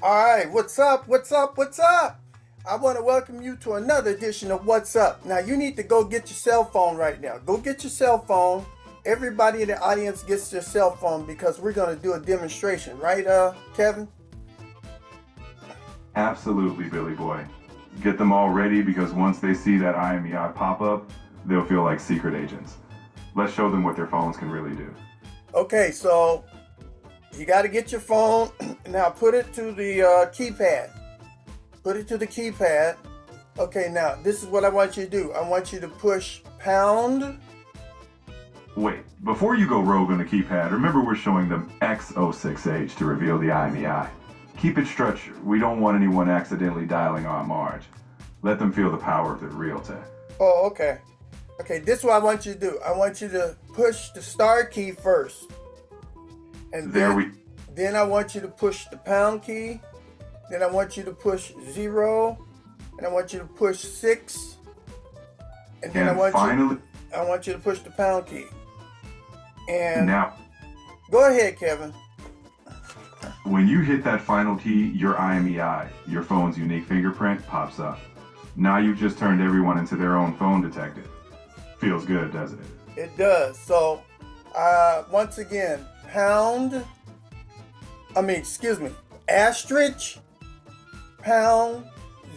All right, what's up? What's up? What's up? I want to welcome you to another edition of What's Up. Now, you need to go get your cell phone right now. Go get your cell phone. Everybody in the audience gets their cell phone because we're going to do a demonstration, right, Kevin? Absolutely, Billy Boy. Get them all ready because once they see that IMEI pop up, they'll feel like secret agents. Let's show them what their phones can really do. Okay, so you got to get your phone. Now, put it to the keypad. Put it to the keypad. Okay, now, this is what I want you to do. I want you to push pound. Wait, before you go rogue on the keypad, remember we're showing them X06H to reveal the IMEI. Keep it structured. We don't want anyone accidentally dialing on Marge. Let them feel the power of the real tech. Oh, okay. Okay, this is what I want you to do. I want you to push the star key first. And then I want you to push the pound key. Then I want you to push 0. And I want you to push 6. And then I want you to push the pound key. And now, go ahead, Kevin. When you hit that final key, your IMEI, your phone's unique fingerprint, pops up. Now you've just turned everyone into their own phone detective. Feels good, doesn't it? It does. So, once again, asterisk, pound,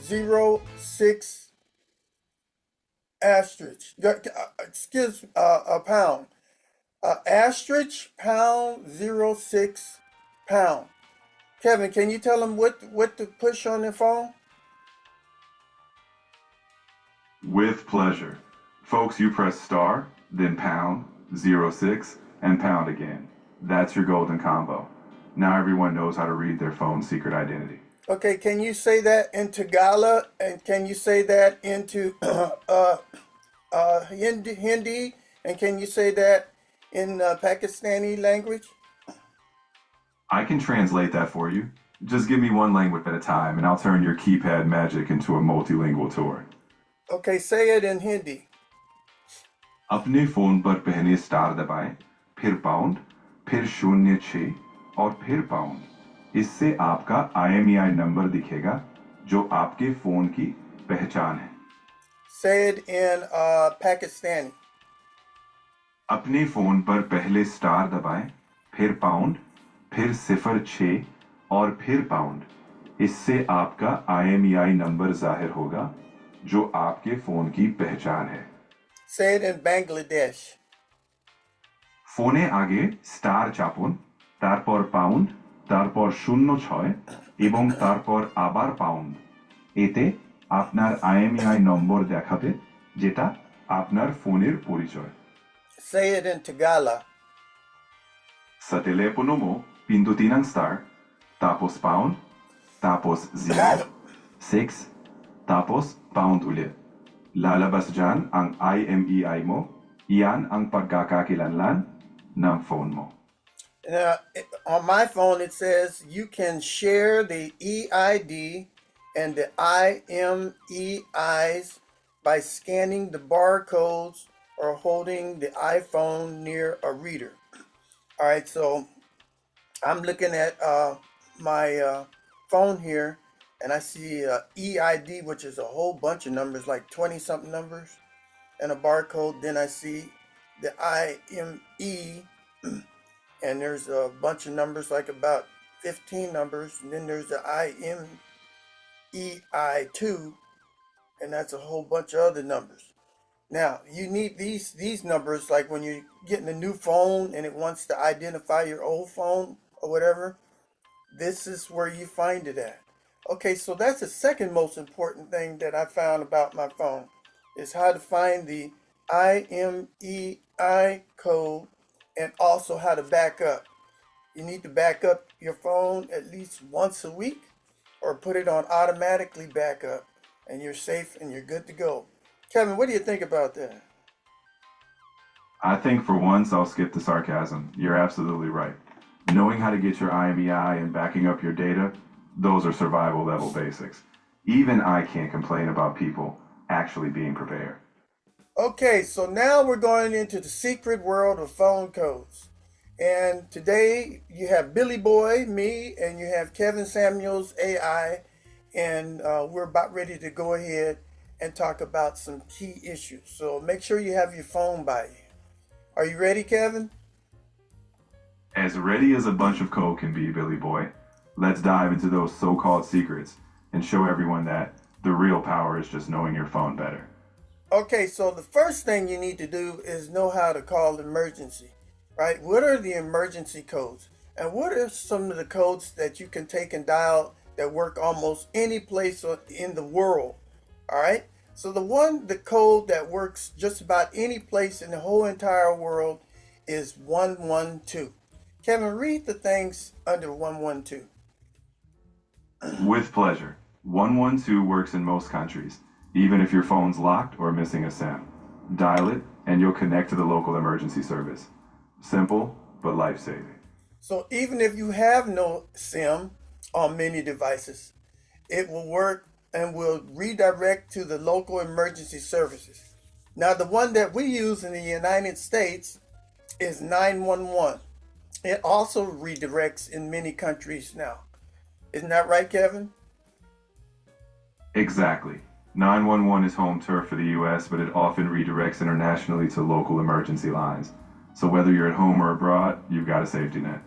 06, asterisk. Pound. Asterisk, pound, 06, pound. Kevin, can you tell them what to push on their phone? With pleasure. Folks, you press star, then pound, 06, and pound again. That's your golden combo. Now everyone knows how to read their phone's secret identity. Okay, can you say that in Tagalog? And can you say that into Hindi? And can you say that in Pakistani language? I can translate that for you. Just give me one language at a time and I'll turn your keypad magic into a multilingual tour. Okay, say it in Hindi. अपने phone पर पहले star दबाएं, फिर pound, फिर 06 और फिर pound. इससे आपका IMEI नंबर दिखेगा जो आपके फोन की पहचान है। Say it in Pakistani. अपने फोन पर पहले स्टार दबाएं, फिर पाउंड, फिर 06 और फिर पाउंड। इससे आपका IMEI नंबर जाहिर होगा जो आपके फोन की पहचान है। Say it in Bangladesh. ফোনে আগে স্টার চাপুন, তারপর পাউন্ড, তারপর 06 এবং তারপর আবার পাউন্ড। এতে আপনার IMEI নম্বর দেখাবে যেটা আপনার ফোনের পরিচয়। Say it in Tagalog. Sa telepono mo, pindutin ang star, tapos pound, tapos 0, 6, tapos pound ulit. Lalabas dyan ang IMEI mo, iyan ang pagkakakilanlan ng phone mo. On my phone, it says you can share the EID and the IMEIs by scanning the barcodes or holding the iPhone near a reader. All right, so I'm looking at my phone here, and I see EID, which is a whole bunch of numbers, like 20-something numbers, and a barcode. Then I see the IME, and there's a bunch of numbers, like about 15 numbers. And then there's the IMEI2, and that's a whole bunch of other numbers. Now, you need these numbers, like when you're getting a new phone and it wants to identify your old phone or whatever. This is where you find it at. Okay, so that's the second most important thing that I found about my phone, is how to find the IMEI code and also how to back up. You need to back up your phone at least once a week or put it on automatically backup, and you're safe and you're good to go. Kevin, what do you think about that? I think for once I'll skip the sarcasm. You're absolutely right. Knowing how to get your IMEI and backing up your data, those are survival level basics. Even I can't complain about people actually being prepared. Okay, so now we're going into the secret world of phone codes. And today you have Billy Boy, me, and you have Kevin Samuels, AI, and we're about ready to go ahead and talk about some key issues. So make sure you have your phone by you. Are you ready, Kevin? As ready as a bunch of coke can be, Billy Boy. Let's dive into those so-called secrets and show everyone that the real power is just knowing your phone better. Okay, so the first thing you need to do is know how to call emergency, right? What are the emergency codes? And what are some of the codes that you can take and dial that work almost any place in the world? All right. So the code that works just about any place in the whole entire world is 112. Kevin, read the things under 112. With pleasure. 112 works in most countries, even if your phone's locked or missing a SIM. Dial it, and you'll connect to the local emergency service. Simple, but life-saving. So even if you have no SIM on many devices, it will work and will redirect to the local emergency services. Now, the one that we use in the United States is 911. It also redirects in many countries now. Isn't that right, Kevin? Exactly. 911 is home turf for the US, but it often redirects internationally to local emergency lines. So whether you're at home or abroad, you've got a safety net.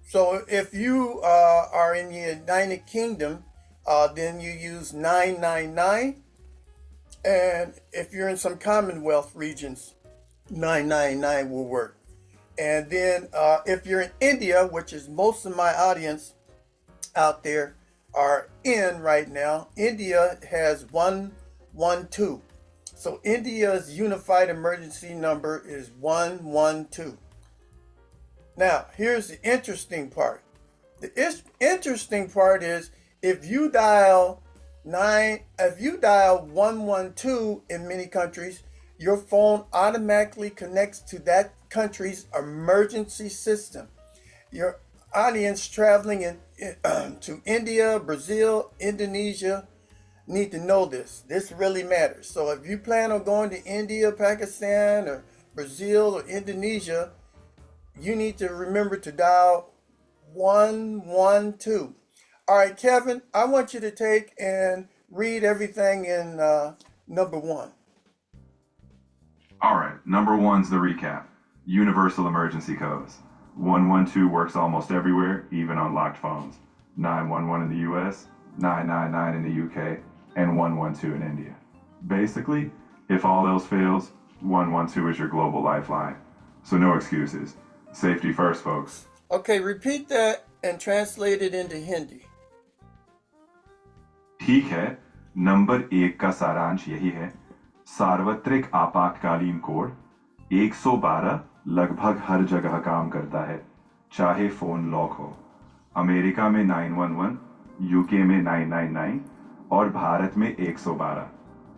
So if you are in the United Kingdom, then you use 999. And if you're in some Commonwealth regions, 999 will work. And then if you're in India, which is most of my audience out there are in right now, India has 112. So India's unified emergency number is 112. Now, here's the interesting part. The interesting part is if you dial 112 in many countries, your phone automatically connects to that country's emergency system. Your audience traveling to India, Brazil, Indonesia need to know this. This really matters. So if you plan on going to India, Pakistan, or Brazil or Indonesia, you need to remember to dial 112. All right, Kevin, I want you to take and read everything in number one. All right, number one's the recap. Universal emergency codes. 112 works almost everywhere, even on locked phones. 911 in the US, 999 in the UK, and 112 in India. Basically, if all else fails, 112 is your global lifeline. So no excuses. Safety first, folks. Okay, repeat that and translate it into Hindi. ठीक है, number एक का सारांश यही है, सार्वत्रिक आपातकालीन code 112 लगभग हर जगह काम करता है, चाहे फोन लॉक हो। अमेरिका में 911, यूके में 999 और भारत में 112।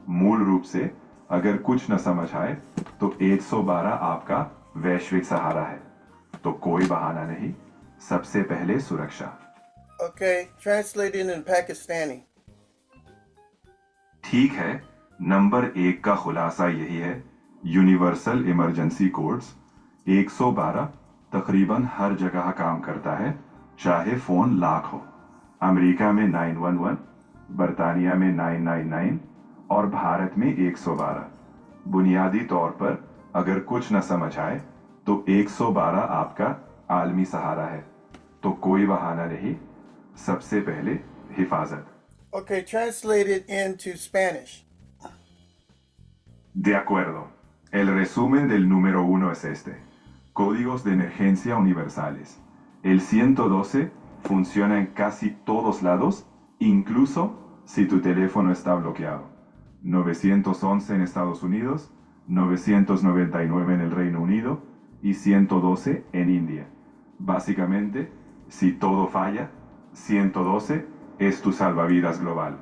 मूल रूप से अगर कुछ न समझ आए तो 112 आपका वैश्विक सहारा है। तो कोई बहाना नहीं, सबसे पहले सुरक्षा। Okay, translate it in Pakistani. ठीक है, नंबर एक का खुलासा यही है, यूनिवर्सल इमरजेंसी कोड्स 112 तकरीबन हर जगह काम करता है, चाहे फोन लॉक हो। अमेरिका में 911, बर्तानिया में 999 और भारत में 112। बुनियादी तौर पर अगर कुछ न समझ आए तो 112 आपका आलमी सहारा है। तो कोई बहाना नहीं, सबसे पहले हिफाजत। Okay, translate it into Spanish. De acuerdo. El resumen del número uno es este. Códigos de emergencia universales. El 112 funciona en casi todos lados, incluso si tu teléfono está bloqueado. 911 en Estados Unidos, 999 en el Reino Unido y 112 en India. Básicamente, si todo falla, 112 es tu salvavidas global.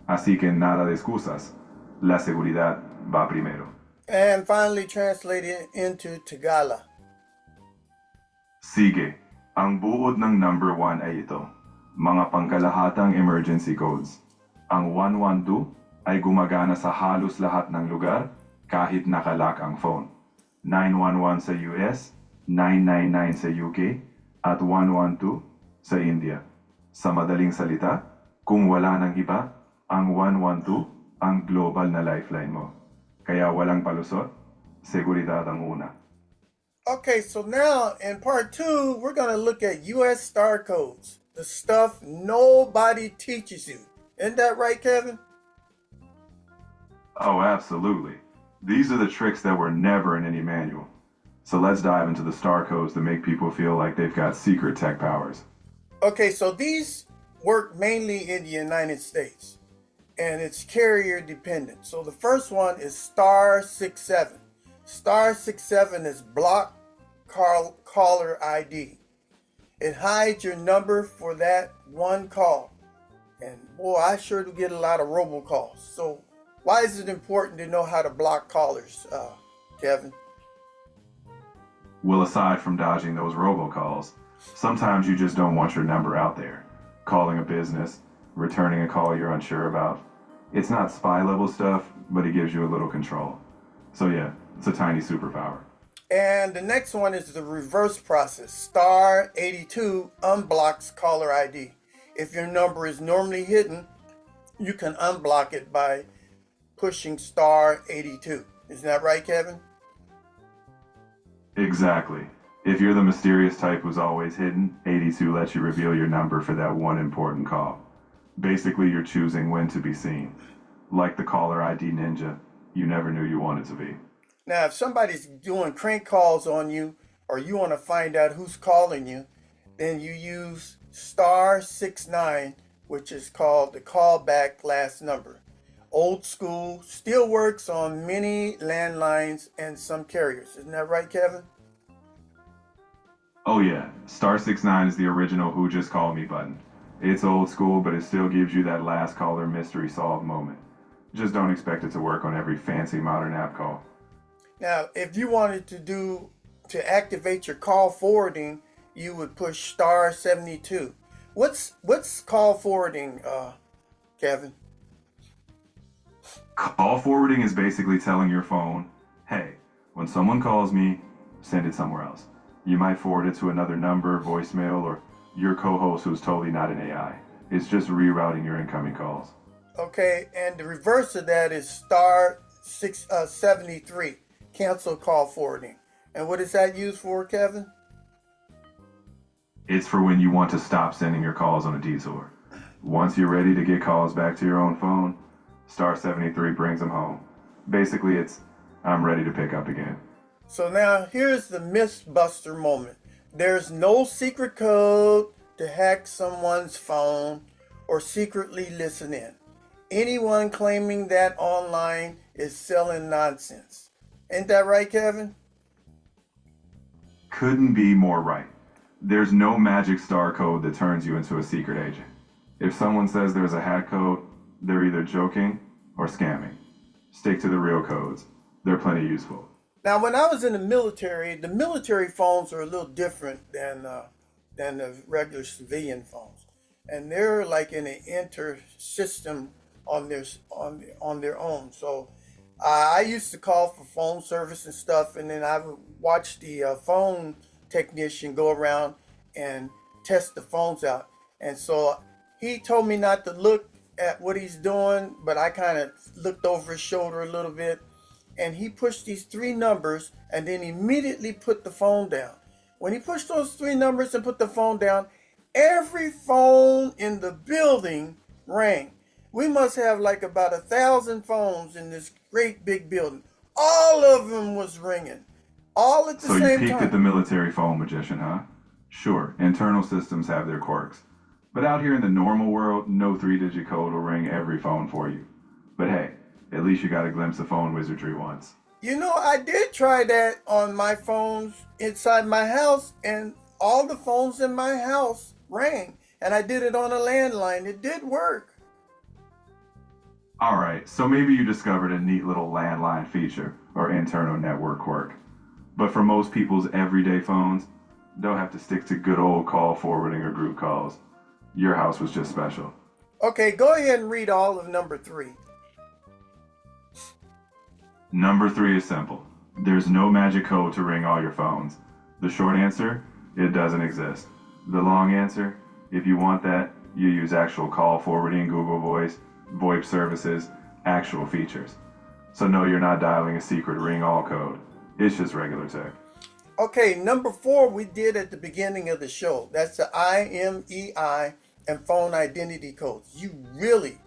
Así que nada de excusas. La seguridad va primero. And finally, translate it into Tagalog. Sige, ang buod ng number 1 ay ito. Mga pangkalahatang emergency codes. Ang 112 ay gumagana sa halos lahat ng lugar kahit nakalock ang phone. 911 sa US, 999 sa UK, at 112 sa India. Sa madaling salita, kung wala nang iba, ang 112 ang global na lifeline mo. Kaya walang palusot, seguridad ang una. Okay, so now in part two, we're going to look at US star codes, the stuff nobody teaches you. Isn't that right, Kevin? Oh, absolutely. These are the tricks that were never in any manual. So let's dive into the star codes that make people feel like they've got secret tech powers. Okay, so these work mainly in the United States and it's carrier dependent. So the first one is star 67. Star 67 is block caller ID. It hides your number for that one call. And boy, I sure do get a lot of robocalls. So why is it important to know how to block callers, Kevin? Well, aside from dodging those robocalls, sometimes you just don't want your number out there. Calling a business, returning a call you're unsure about. It's not spy level stuff, but it gives you a little control. So yeah, it's a tiny superpower. And the next one is the reverse process. Star 82 unblocks caller ID. If your number is normally hidden, you can unblock it by pushing star 82. Isn't that right, Kevin? Exactly. If you're the mysterious type who's always hidden, 82 lets you reveal your number for that one important call. Basically, you're choosing when to be seen. Like the caller ID ninja, you never knew you wanted to be. Now, if somebody's doing crank calls on you or you want to find out who's calling you, then you use star 69, which is called the callback last number. Old school, still works on many landlines and some carriers. Isn't that right, Kevin? Oh yeah, star 69 is the original Who Just Called Me button. It's old school, but it still gives you that last caller mystery solved moment. Just don't expect it to work on every fancy modern app call. Now, if you wanted to activate your call forwarding, you would push star 72. What's call forwarding, Kevin? Call forwarding is basically telling your phone, hey, when someone calls me, send it somewhere else. You might forward it to another number, voicemail, or your co host who's totally not an AI. It's just rerouting your incoming calls. Okay, and the reverse of that is star 73, cancel call forwarding. And what is that used for, Kevin? It's for when you want to stop sending your calls on a detour. Once you're ready to get calls back to your own phone, star 73 brings them home. Basically, it's I'm ready to pick up again. So now here's the Mythbuster moment. There's no secret code to hack someone's phone or secretly listen in. Anyone claiming that online is selling nonsense. Ain't that right, Kevin? Couldn't be more right. There's no magic star code that turns you into a secret agent. If someone says there's a hack code, they're either joking or scamming. Stick to the real codes. They're plenty useful. Now, when I was in the military phones are a little different than the regular civilian phones, and they're like in an inter-system on their own. So I used to call for phone service and stuff, and then I would watch the phone technician go around and test the phones out. And so he told me not to look at what he's doing, but I kind of looked over his shoulder a little bit, and he pushed these three numbers and then immediately put the phone down. When he pushed those three numbers and put the phone down, every phone in the building rang. We must have like about 1,000 phones in this great big building. All of them was ringing, all at the So you same peeked at the time. military phone magician, huh? Sure, internal systems have their quirks. But out here in the normal world, no three-digit code will ring every phone for you. But hey, at least you got a glimpse of phone wizardry once. You know, I did try that on my phones inside my house, and all the phones in my house rang. And I did it on a landline. It did work. Alright, so maybe you discovered a neat little landline feature or internal network quirk. But for most people's everyday phones, they'll have to stick to good old call forwarding or group calls. Your house was just special. Okay, go ahead and read all of number three. Number 3 is simple. There's no magic code to ring all your phones. The short answer, it doesn't exist. The long answer, if you want that, you use actual call forwarding, Google Voice, VoIP services, actual features. So no, you're not dialing a secret ring all code. It's just regular tech. Okay, number 4 we did at the beginning of the show. That's the IMEI and phone identity codes. You really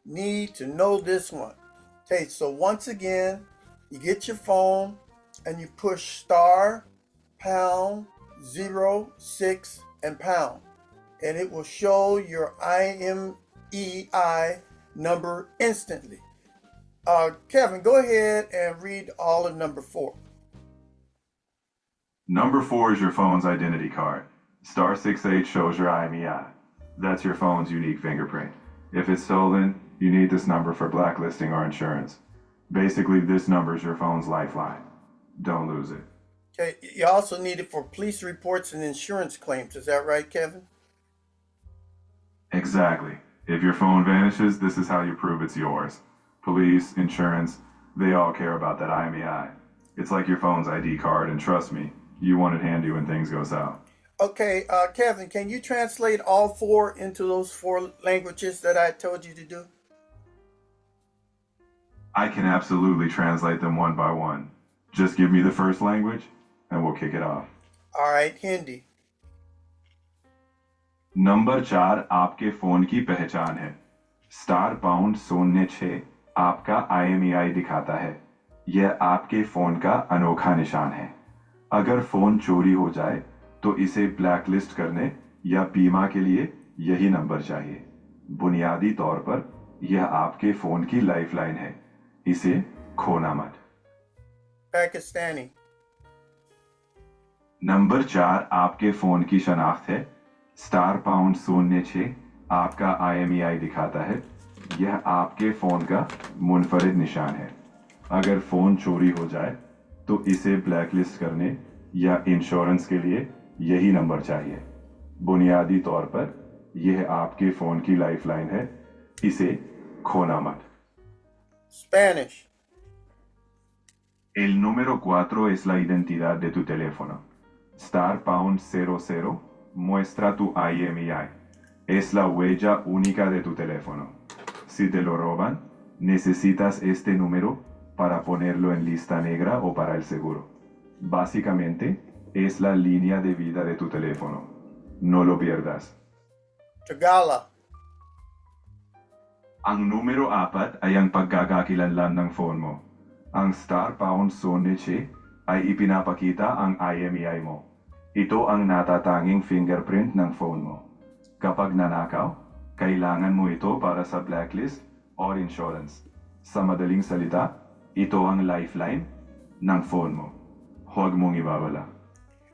need to know this one. Okay, so once again, you get your phone and you push star, pound, 06, and pound. And it will show your IMEI number instantly. Kevin, go ahead and read all of number 4. Number 4 is your phone's identity card. Star 68 shows your IMEI. That's your phone's unique fingerprint. If it's stolen, you need this number for blacklisting or insurance. Basically, this number is your phone's lifeline. Don't lose it. Okay, you also need it for police reports and insurance claims. Is that right, Kevin? Exactly. If your phone vanishes, this is how you prove it's yours. Police, insurance, they all care about that IMEI. It's like your phone's ID card, and trust me, you want it handy when things go south. Okay, Kevin, can you translate all 4 into those 4 languages that I told you to do? I can absolutely translate them one by one. Just give me the first language, and we'll kick it off. All right, Hindi. Number 4 आपके phone की पहचान है. Star pound 06 आपका IMEI दिखाता है. यह आपके phone का अनोखा निशान है. अगर फोन चोरी हो जाए तो इसे ब्लैकलिस्ट करने या बीमा के लिए यही नंबर चाहिए. बुनियादी तौर पर यह आपके फोन की लाइफलाइन है. इसे खोना मत. Pakistani. नंबर 4 आपके फोन की शनाख्त है. स्टार पाउंड 06 आपका IMEI दिखाता है. यह आपके फोन का मुनफरिद निशान है. अगर फोन चोरी हो जाए तो इसे ब्लैकलिस्ट करने या इंश्योरेंस के लिए यही नंबर चाहिए. बुनियादी तौर पर यह आपके फोन की लाइफलाइन है. इसे खोना मत. Spanish. El número 4 es la identidad de tu teléfono. Star Pound 00 muestra tu IMEI. Es la huella única de tu teléfono. Si te lo roban, necesitas este número para ponerlo en lista negra o para el seguro. Básicamente, es la línea de vida de tu teléfono. No lo pierdas. Tagala. Ang numero 4 ay ang paggagakilanlan ng phone mo. Ang star pound 06 ay ipinapakita ang IMEI mo. Ito ang natatanging fingerprint ng phone mo. Kapag nanakaw, kailangan mo ito para sa blacklist or insurance. Sa madaling salita, ito ang lifeline ng phone mo. Huwag mong ibabala.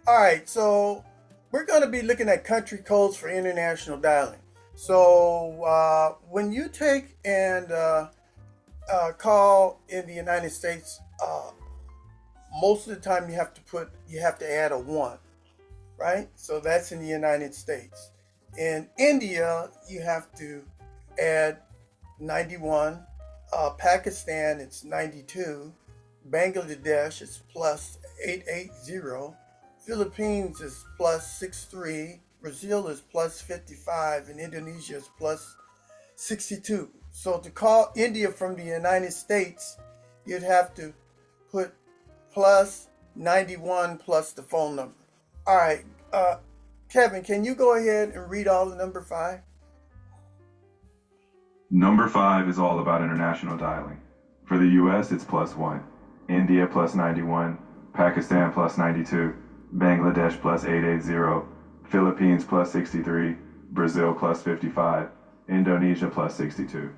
All right, so we're going to be looking at country codes for international dialing. So when you take and call in the United States, most of the time you have to add a 1, right? So that's in the United States. In India, you have to add 91. Pakistan, it's 92. Bangladesh is plus 880. Philippines is plus 63. Brazil is plus 55, and Indonesia is plus 62. So to call India from the United States, you'd have to put plus 91 plus the phone number. All right, Kevin, can you go ahead and read all of number 5? Number 5 is all about international dialing. For the US, it's plus 1. India plus 91. Pakistan plus 92. Bangladesh plus 880. Philippines plus 63. Brazil plus 55. Indonesia plus 62.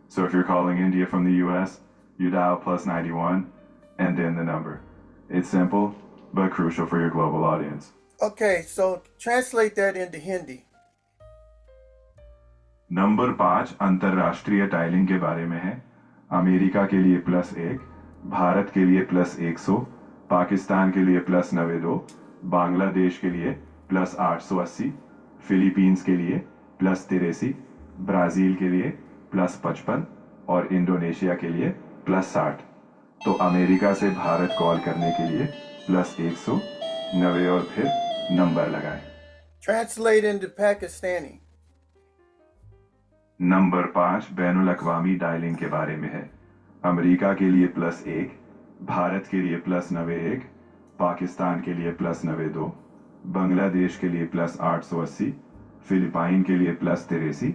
So if you're calling India from the US, you dial plus 91 and then the number. It's simple, but crucial for your global audience. Okay, so translate that into Hindi. Number 5 अंतरराष्ट्रीय dialling के बारे में है. America के लिए +1, भारत के लिए +100, पाकिस्तान के लिए +92, बांग्लादेश के लिए +880, फिलीपींस के लिए +83, ब्राजील के लिए +55 और इंडोनेशिया के लिए +60. तो अमेरिका से भारत कॉल करने के लिए +100, नवे और फिर नंबर लगाएं। Translate into Pakistani. नंबर 5 बैनुल अक़वामी डायलिंग के बारे में है। अमेरिका के लिए +1, भारत के लिए +91, पाकिस्तान के लिए +92, बांग्लादेश के लिए +880, फिलिपाइन के लिए +83,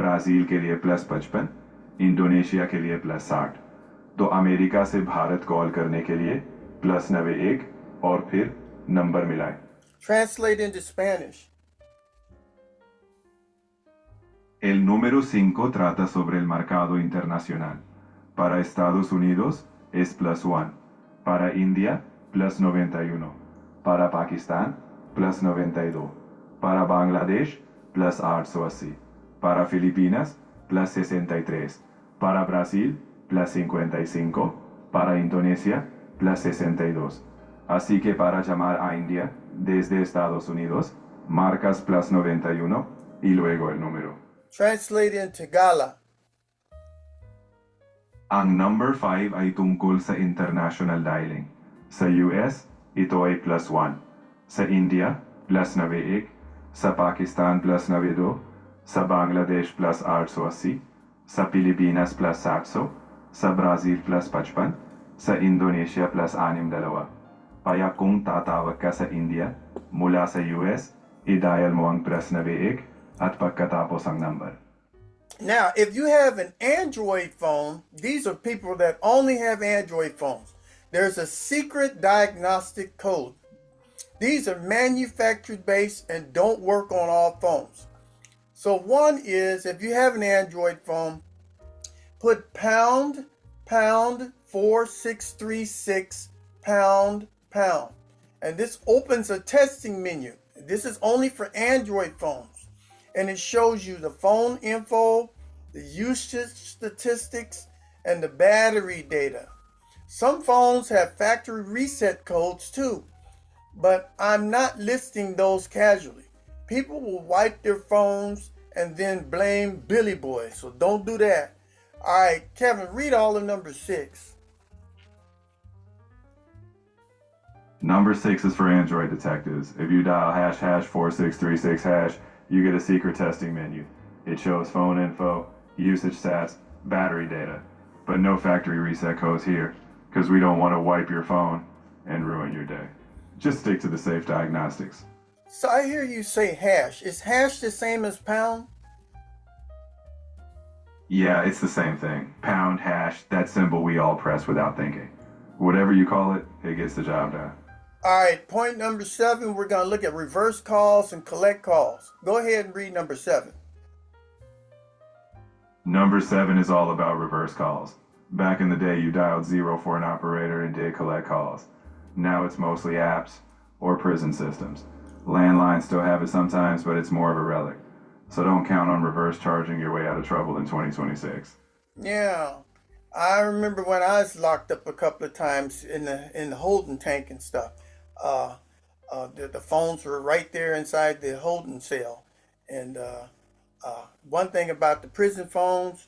ब्राज़ील के लिए +55, इंडोनेशिया के लिए +60। तो अमेरिका से भारत कॉल करने के लिए +91 और फिर नंबर मिलाएं। Translate into Spanish. El número 5 trata sobre el mercado internacional. Para Estados Unidos es +1. Para India, +91. Para Pakistán, +92. Para Bangladesh, +880. Para Filipinas, +63. Para Brasil, +55. Para Indonesia, +62. Así que para llamar a India desde Estados Unidos, marcas +91 y luego el número. Translate into Gala. Ang number 5 ay tungkol sa international dialing. Sa US, ito ay +1. Sa India, +91. Sa Pakistan, +92. Sa Bangladesh, +880. Sa Pilipinas, +7. Sa Brazil, +55. Sa Indonesia, +62. Kaya kung tatawag ka sa India, mula sa US, i-dial mo ang +91 at pagkatapos ang number. Now, if you have an Android phone, these are people that only have Android phones. There's a secret diagnostic code. These are manufactured based and don't work on all phones. So one is, if you have an Android phone, put pound 4636 pound. And this opens a testing menu. This is only for Android phones. And it shows you the phone info, the usage statistics, and the battery data. Some phones have factory reset codes too, but I'm not listing those casually. People will wipe their phones and then blame Billy Boy, so don't do that. All right, Kevin, read all of number 6. Number 6 is for Android detectives. If you dial #4636#, you get a secret testing menu. It shows phone info, usage stats, battery data, but no factory reset codes here, because we don't want to wipe your phone and ruin your day. Just stick to the safe diagnostics. So I hear you say hash. Is hash the same as pound? Yeah, it's the same thing. Pound, hash, that symbol we all press without thinking. Whatever you call it, it gets the job done. All right, point number 7, we're going to look at reverse calls and collect calls. Go ahead and read number 7. Number 7 is all about reverse calls. Back in the day, you dialed 0 for an operator and did collect calls. Now it's mostly apps or prison systems. Landlines still have it sometimes, but it's more of a relic. So don't count on reverse charging your way out of trouble in 2026. Yeah, I remember when I was locked up a couple of times in the holding tank and stuff. The phones were right there inside the holding cell, and one thing about the prison phones,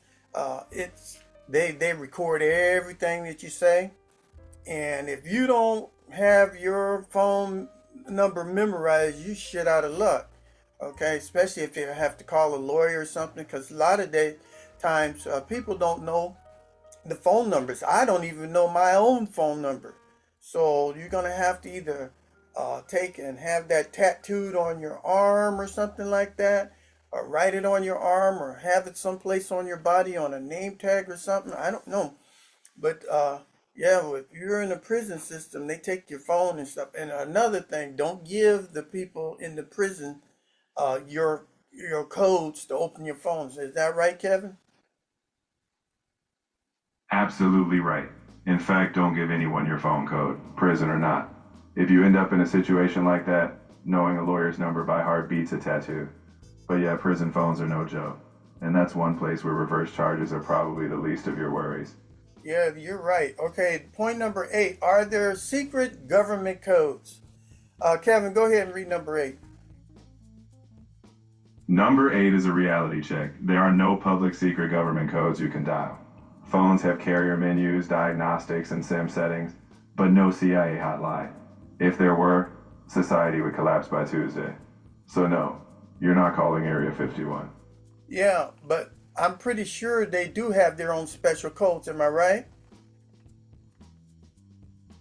it's they record everything that you say, and if you don't have your phone number memorized, you shit out of luck. Okay, especially if you have to call a lawyer or something, because a lot of times people don't know the phone numbers. I don't even know my own phone number. So you're going to have to either take and have that tattooed on your arm or something like that, or write it on your arm, or have it someplace on your body on a name tag or something. I don't know. But yeah, if you're in the prison system, they take your phone and stuff. And another thing, don't give the people in the prison your codes to open your phones. Is that right, Kevin? Absolutely right. In fact, don't give anyone your phone code, prison or not. If you end up in a situation like that, knowing a lawyer's number by heart beats a tattoo. But yeah, prison phones are no joke. And that's one place where reverse charges are probably the least of your worries. Yeah, you're right. Okay, point number 8. Are there secret government codes? Kevin, go ahead and read number 8. Number 8 is a reality check. There are no public secret government codes you can dial. Phones have carrier menus, diagnostics, and SIM settings, but no CIA hotline. If there were, society would collapse by Tuesday. So, no, you're not calling Area 51. Yeah, but I'm pretty sure they do have their own special codes. Am I right?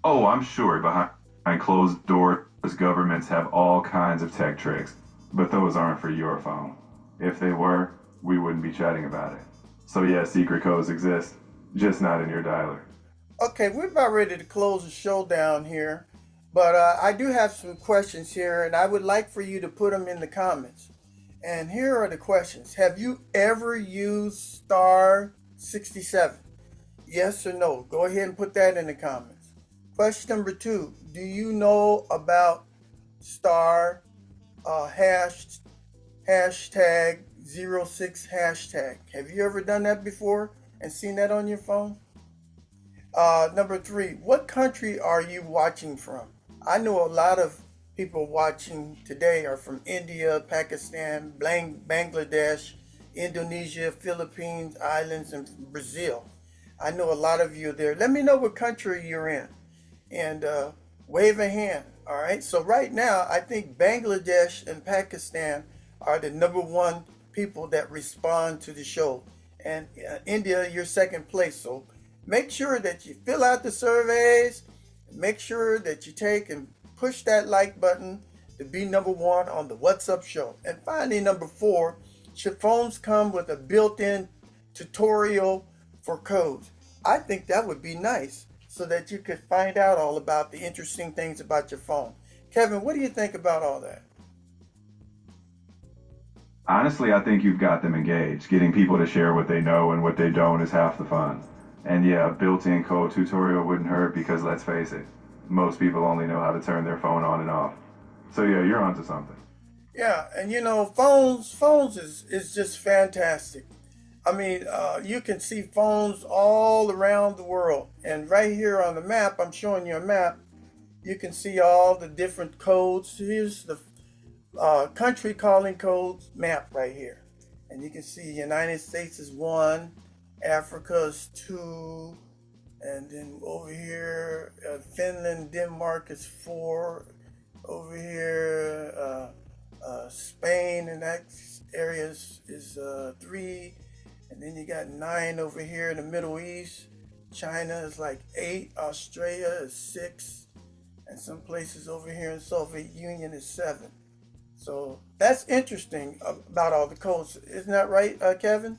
Oh, I'm sure behind closed doors, governments have all kinds of tech tricks, but those aren't for your phone. If they were, we wouldn't be chatting about it. So, yeah, secret codes exist, just not in your dialer. Okay, we're about ready to close the show down here, but I do have some questions here, and I would like for you to put them in the comments. And here are the questions. Have you ever used star 67? Yes or no? Go ahead and put that in the comments. Question number two. Do you know about star hash hashtag 06 hashtag? Have you ever done that before and seen that on your phone? Number three, what country are you watching from? I know a lot of people watching today are from India, Pakistan, Bangladesh, Indonesia, Philippines, islands, and Brazil. I know a lot of you there. Let me know what country you're in and wave a hand. All right. So right now, I think Bangladesh and Pakistan are the number one people that respond to the show, and India, you're second place. So make sure that you fill out the surveys. Make sure that you take and push that like button to be number one on the What's Up show. And finally, number four, should phones come with a built-in tutorial for codes? I think that would be nice so that you could find out all about the interesting things about your phone. Kevin, what do you think about all that? Honestly, I think you've got them engaged. Getting people to share what they know and what they don't is half the fun. And yeah, a built-in code tutorial wouldn't hurt because let's face it, most people only know how to turn their phone on and off. So yeah, you're onto something. Yeah, and you know, phones is just fantastic. I mean, you can see phones all around the world. And right here on the map, I'm showing you a map. You can see all the different codes. Here's the country calling codes map right here. And you can see United States is one, Africa is two, and then over here, Finland, Denmark is four. Over here, Spain and that area is three. And then you got nine over here in the Middle East. China is like eight. Australia is six. And some places over here in Soviet Union is seven. So that's interesting about all the codes. Isn't that right, Kevin?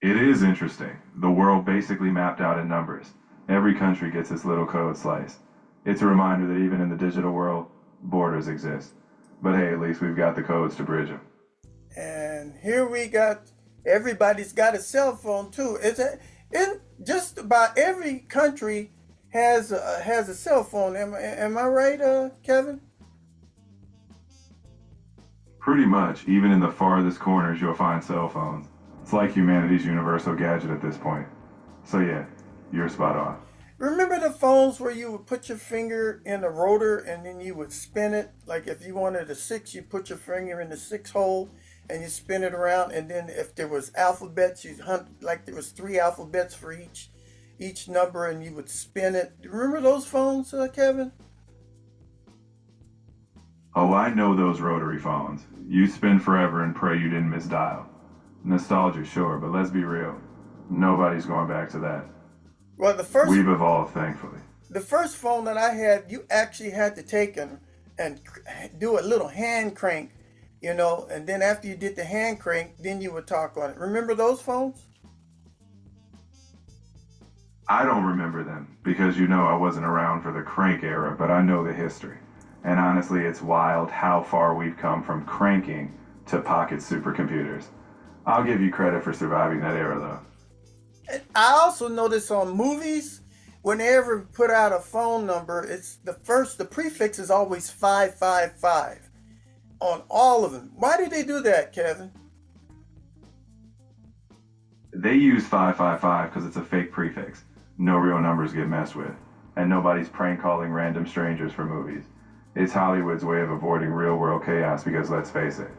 It is interesting. The world basically mapped out in numbers. Every country gets its little code slice. It's a reminder that even in the digital world, borders exist. But hey, at least we've got the codes to bridge them. And here we got everybody's got a cell phone too. In just about every country has a cell phone. Am I right, Kevin? Pretty much, even in the farthest corners, you'll find cell phones. It's like humanity's universal gadget at this point. So yeah, you're spot on. Remember the phones where you would put your finger in the rotor and then you would spin it? Like if you wanted a six, you put your finger in the six hole and you spin it around. And then if there was alphabets, you hunt like there was three alphabets for each number, and you would spin it. Remember those phones, Kevin? Oh, I know those rotary phones. You spin forever and pray you didn't misdial. Nostalgia, sure, but let's be real. Nobody's going back to that. Well, We've evolved, thankfully. the first phone that I had, you actually had to take and do a little hand crank, and then after you did the hand crank, then you would talk on it. Remember those phones? I don't remember them because I wasn't around for the crank era, but I know the history. And honestly, it's wild how far we've come from cranking to pocket supercomputers. I'll give you credit for surviving that era, though. And I also notice on movies, when they ever put out a phone number, it's the prefix is always 555 on all of them. Why did they do that, Kevin? They use 555 because it's a fake prefix. No real numbers get messed with. And nobody's prank calling random strangers for movies. It's Hollywood's way of avoiding real world chaos because let's face it,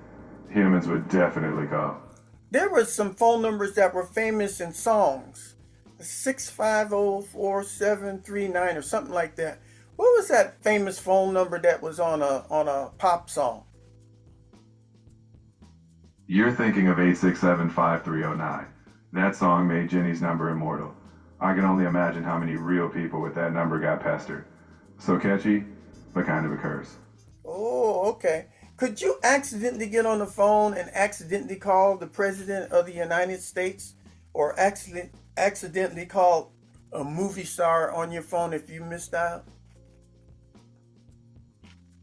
humans would definitely call. There were some phone numbers that were famous in songs. 6504739 or something like that. What was that famous phone number that was on a pop song? You're thinking of 867-5309. That song made Jenny's number immortal. I can only imagine how many real people with that number got pestered. So catchy, but kind of a curse. Oh, okay. Could you accidentally get on the phone and accidentally call the President of the United States, or accidentally call a movie star on your phone if you misdial?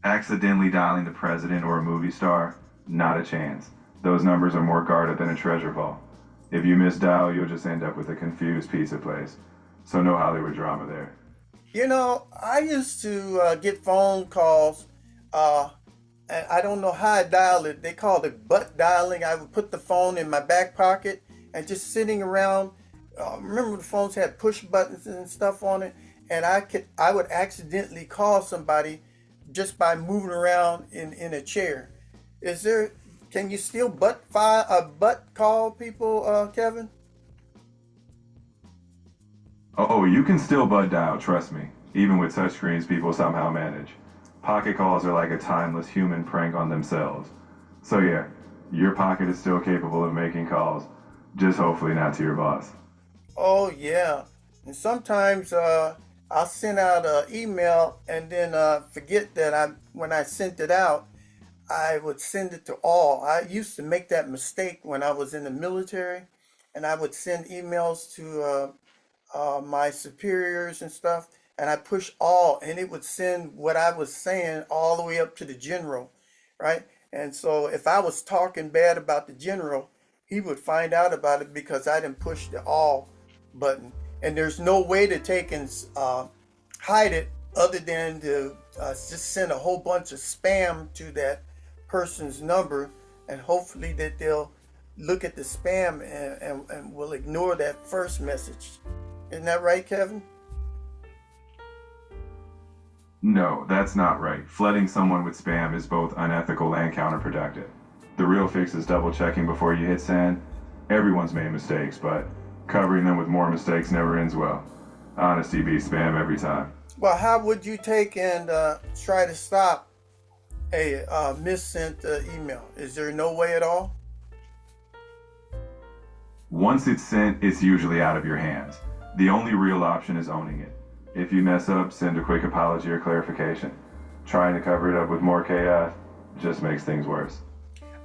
Accidentally dialing the president or a movie star? Not a chance. Those numbers are more guarded than a treasure vault. If you misdial, you'll just end up with a confused pizza place. So no Hollywood drama there. You know, I used to get phone calls, uh, and I don't know how I dial it. They called it butt dialing. I would put the phone in my back pocket and just sitting around. Remember, the phones had push buttons and stuff on it, and I would accidentally call somebody just by moving around in a chair. Is there? Can you still butt call people, Kevin? Oh, you can still bud dial, trust me. Even with touchscreens, people somehow manage. Pocket calls are like a timeless human prank on themselves. So yeah, your pocket is still capable of making calls, just hopefully not to your boss. Oh yeah, and sometimes I'll send out an email and then forget that I when I sent it out, I would send it to all. I used to make that mistake when I was in the military, and I would send emails to my superiors and stuff, and I push all, and it would send what I was saying all the way up to the general, right? And so if I was talking bad about the general, he would find out about it because I didn't push the all button. And there's no way to take and hide it other than to just send a whole bunch of spam to that person's number, and hopefully that they'll look at the spam and will ignore that first message. Isn't that right, Kevin? No, that's not right. Flooding someone with spam is both unethical and counterproductive. The real fix is double checking before you hit send. Everyone's made mistakes, but covering them with more mistakes never ends well. Honesty beats spam every time. Well, how would you take and try to stop a missent email? Is there no way at all? Once it's sent, it's usually out of your hands. The only real option is owning it. If you mess up, send a quick apology or clarification. Trying to cover it up with more chaos just makes things worse.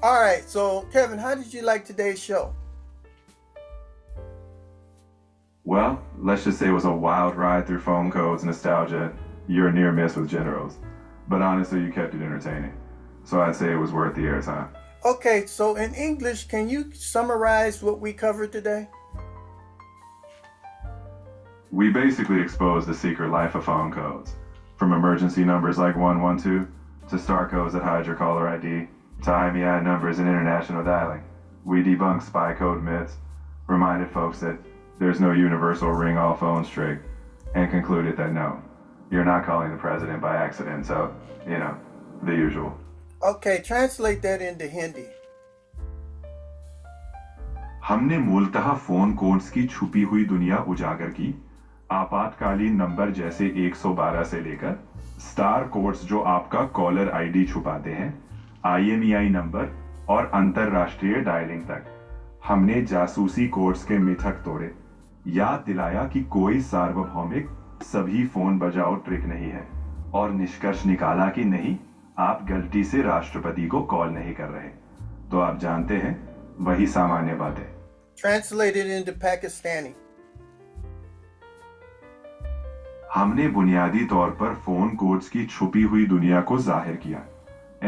All right, so Kevin, how did you like today's show? Well, let's just say it was a wild ride through phone codes, nostalgia. You're a near miss with generals. But honestly, you kept it entertaining. So I'd say it was worth the airtime. Okay, so in English, can you summarize what we covered today? We basically exposed the secret life of phone codes. From emergency numbers like 112 to star codes that hide your caller ID to IMEI numbers and international dialing. We debunked spy code myths, reminded folks that there's no universal ring all phones trick, and concluded that no, you're not calling the president by accident, so, the usual. Okay, translate that into Hindi. हमने मूलतः phone codes की छुपी हुई दुनिया उजागर की, आपातकालीन number जैसे 112 से लेकर स्टार कोड्स जो आपका कॉलर आईडी छुपाते हैं, आईएमईआई नंबर और अंतरराष्ट्रीय डायलिंग तक हमने जासूसी कोड्स के मिथक तोड़े, याद दिलाया कि कोई सार्वभौमिक सभी फोन बजाओ ट्रिक नहीं है, और निष्कर्ष निकाला कि नहीं, आप गलती से राष्ट्रपति को कॉल नहीं कर रहे, तो आप जानते हैं वही सामान्य बात है. Translated into Pakistani. हमने बुनियादी तौर पर फोन कोड्स की छुपी हुई दुनिया को जाहिर किया.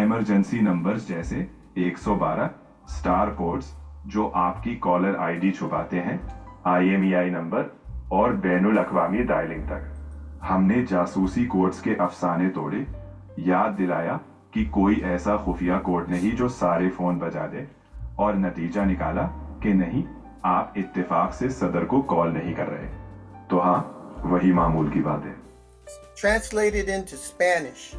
इमरजेंसी नंबर्स जैसे 112, स्टार कोड्स जो आपकी कॉलर आईडी छुपाते हैं, आईएमईआई नंबर और बैनुल अक़वामी डायलिंग तक हमने जासूसी कोड्स के अफसाने तोड़े, याद दिलाया कि कोई ऐसा खुफिया कोड नहीं जो सारे फोन बजा दे, और नतीजा निकाला कि नहीं, आप इत्तेफाक से सदर को कॉल नहीं कर रहे. तो हाँ, वही मामूल की बात है. Translated into Spanish.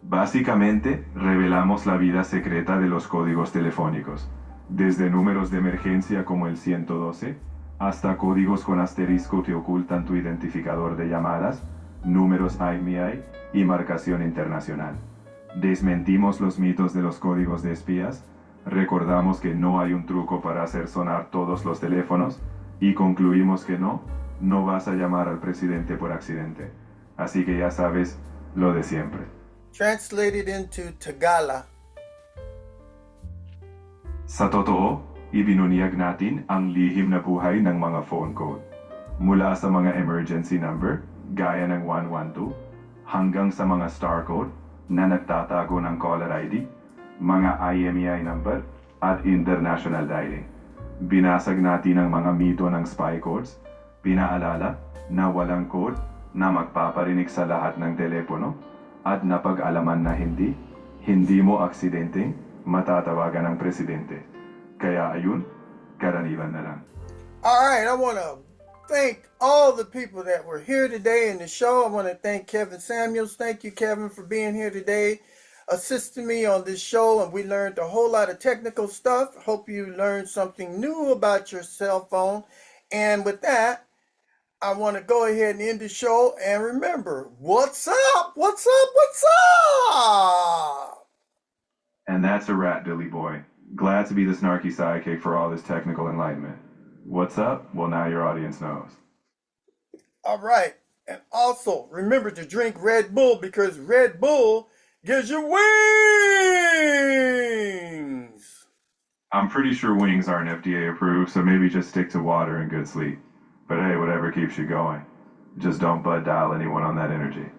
Básicamente, revelamos la vida secreta de los códigos telefónicos, desde números de emergencia como el 112 Hasta códigos con asterisco que ocultan tu identificador de llamadas, números IMEI y marcación internacional. Desmentimos los mitos de los códigos de espías, recordamos que no hay un truco para hacer sonar todos los teléfonos y concluimos que no vas a llamar al presidente por accidente. Así que ya sabes lo de siempre. Translated into Tagalog. Sa totoo, ibinunyag natin ang lihim na buhay ng mga phone code. Mula sa mga emergency number, gaya ng 112, hanggang sa mga star code na nagtatago ng caller ID, mga IMEI number, at international dialing. Binasag natin ang mga mito ng spy codes, pinaalala na walang code na magpaparinig sa lahat ng telepono, at napag-alaman na hindi mo aksidenteng matatawagan ng presidente. Kaya ayun, karaniwan na lang. All right, I want to thank all the people that were here today in the show. I want to thank Kevin Samuels. Thank you, Kevin, for being here today, assisting me on this show, and we learned a whole lot of technical stuff. Hope you learned something new about your cell phone. And with that, I want to go ahead and end the show. And remember, what's up? What's up? What's up? And that's a wrap, Billy Boy. Glad to be the snarky sidekick for all this technical enlightenment. What's up? Well, now your audience knows. All right. And also, remember to drink Red Bull because Red Bull gives you wings. I'm pretty sure wings aren't FDA approved, so maybe just stick to water and good sleep. But hey, whatever keeps you going. Just don't bud dial anyone on that energy.